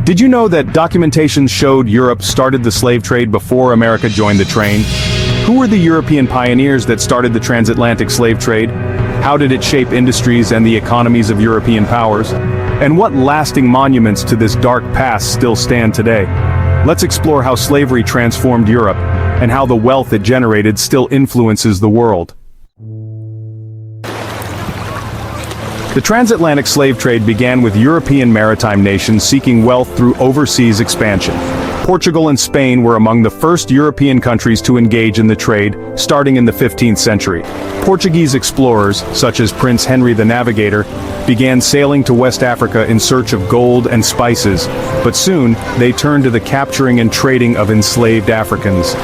Did you know that documentation showed Europe started the slave trade before America joined the train? Who were the European pioneers that started the transatlantic slave trade? How did it shape industries and the economies of European powers? And what lasting monuments to this dark past still stand today? Let's explore how slavery transformed Europe, and how the wealth it generated still influences the world. The transatlantic slave trade began with European maritime nations seeking wealth through overseas expansion. Portugal and Spain were among the first European countries to engage in the trade, starting in the 15th century. Portuguese explorers, such as Prince Henry the Navigator, began sailing to West Africa in search of gold and spices, but soon they turned to the capturing and trading of enslaved Africans.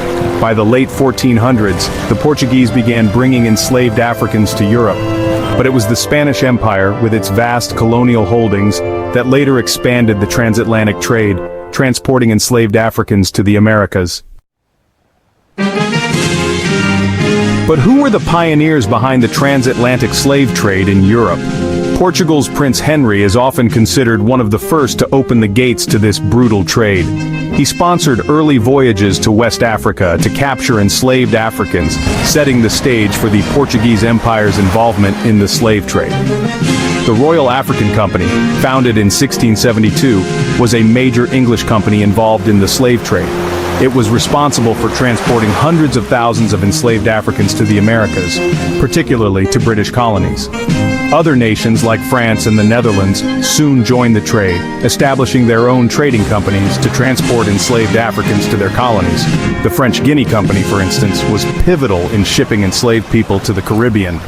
By the late 1400s, the Portuguese began bringing enslaved Africans to Europe. But it was the Spanish Empire, with its vast colonial holdings, that later expanded the transatlantic trade, transporting enslaved Africans to the Americas. But who were the pioneers behind the transatlantic slave trade in Europe? Portugal's Prince Henry is often considered one of the first to open the gates to this brutal trade. He sponsored early voyages to West Africa to capture enslaved Africans, setting the stage for the Portuguese Empire's involvement in the slave trade. The Royal African Company, founded in 1672, was a major English company involved in the slave trade. It was responsible for transporting hundreds of thousands of enslaved Africans to the Americas, particularly to British colonies. Other nations like France and the Netherlands soon joined the trade, establishing their own trading companies to transport enslaved Africans to their colonies. The French Guinea Company, for instance, was pivotal in shipping enslaved people to the Caribbean.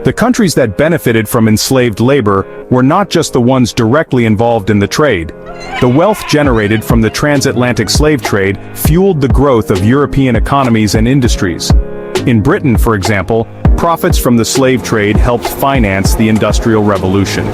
The countries that benefited from enslaved labor were not just the ones directly involved in the trade. The wealth generated from the transatlantic slave trade fueled the growth of European economies and industries. In Britain, for example, profits from the slave trade helped finance the Industrial Revolution.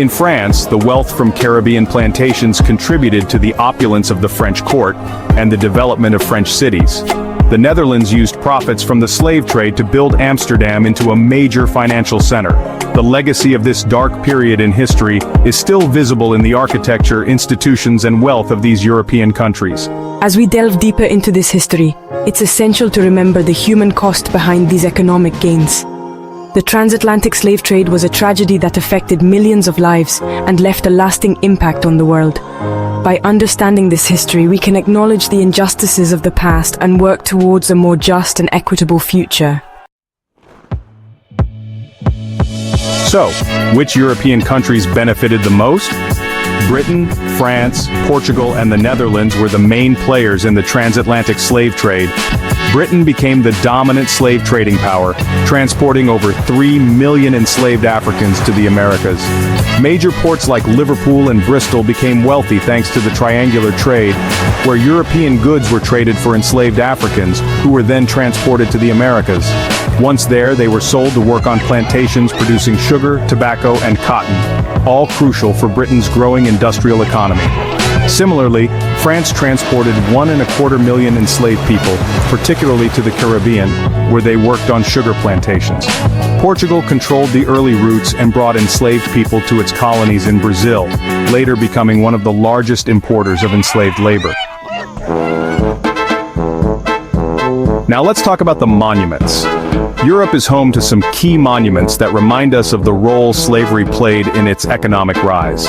In France, the wealth from Caribbean plantations contributed to the opulence of the French court and the development of French cities. The Netherlands used profits from the slave trade to build Amsterdam into a major financial center. The legacy of this dark period in history is still visible in the architecture, institutions, and wealth of these European countries. As we delve deeper into this history, it's essential to remember the human cost behind these economic gains. The transatlantic slave trade was a tragedy that affected millions of lives and left a lasting impact on the world. By understanding this history, we can acknowledge the injustices of the past and work towards a more just and equitable future. So, which European countries benefited the most? Britain, France, Portugal, and the Netherlands were the main players in the transatlantic slave trade. Britain became the dominant slave trading power, transporting over 3 million enslaved Africans to the Americas. Major ports like Liverpool and Bristol became wealthy thanks to the triangular trade, where European goods were traded for enslaved Africans, who were then transported to the Americas. Once there, they were sold to work on plantations producing sugar, tobacco, and cotton, all crucial for Britain's growing industrial economy. Similarly, France transported 1.25 million enslaved people, particularly to the Caribbean, where they worked on sugar plantations. Portugal controlled the early routes and brought enslaved people to its colonies in Brazil, later becoming one of the largest importers of enslaved labor. Now let's talk about the monuments. Europe is home to some key monuments that remind us of the role slavery played in its economic rise.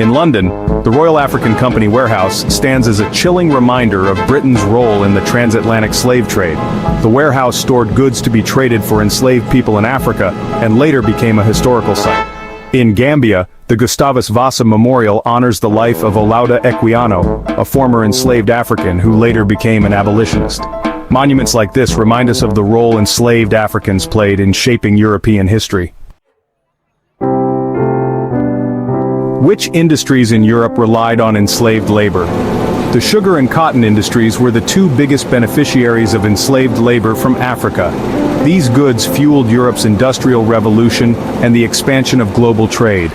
In London, the Royal African Company warehouse stands as a chilling reminder of Britain's role in the transatlantic slave trade. The warehouse stored goods to be traded for enslaved people in Africa and later became a historical site. In Gambia, the Gustavus Vassa Memorial honors the life of Olaudah Equiano, a former enslaved African who later became an abolitionist. Monuments like this remind us of the role enslaved Africans played in shaping European history. Which industries in Europe relied on enslaved labor? The sugar and cotton industries were the two biggest beneficiaries of enslaved labor from Africa. These goods fueled Europe's Industrial Revolution and the expansion of global trade.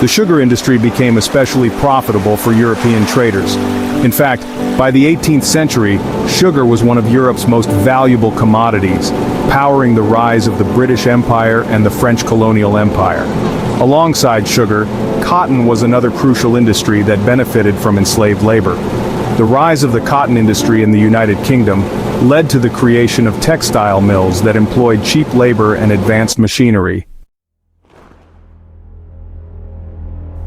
The sugar industry became especially profitable for European traders. In fact, by the 18th century, sugar was one of Europe's most valuable commodities, powering the rise of the British Empire and the French colonial empire. Alongside sugar, cotton was another crucial industry that benefited from enslaved labor. The rise of the cotton industry in the United Kingdom led to the creation of textile mills that employed cheap labor and advanced machinery.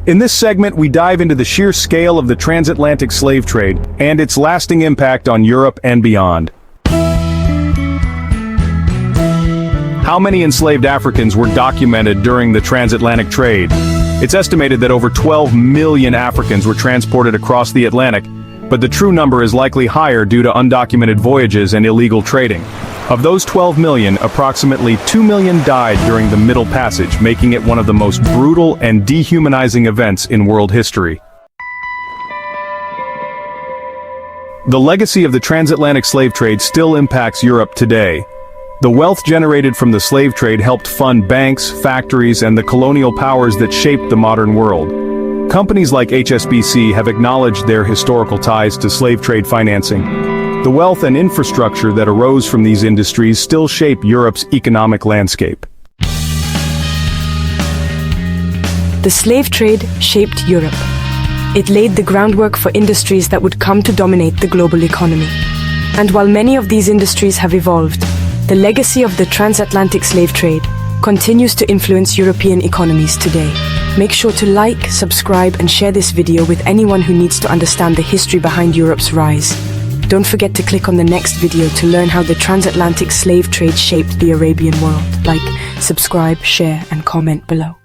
In this segment, we dive into the sheer scale of the transatlantic slave trade and its lasting impact on Europe and beyond. How many enslaved Africans were documented during the transatlantic trade? It's estimated that over 12 million Africans were transported across the Atlantic, but the true number is likely higher due to undocumented voyages and illegal trading. Of those 12 million, approximately 2 million died during the Middle Passage, making it one of the most brutal and dehumanizing events in world history. The legacy of the transatlantic slave trade still impacts Europe today. The wealth generated from the slave trade helped fund banks, factories, and the colonial powers that shaped the modern world. Companies like HSBC have acknowledged their historical ties to slave trade financing. The wealth and infrastructure that arose from these industries still shape Europe's economic landscape. The slave trade shaped Europe. It laid the groundwork for industries that would come to dominate the global economy. And while many of these industries have evolved, the legacy of the transatlantic slave trade continues to influence European economies today. Make sure to like, subscribe, and share this video with anyone who needs to understand the history behind Europe's rise. Don't forget to click on the next video to learn how the transatlantic slave trade shaped the Arabian world. Like, subscribe, share, and comment below.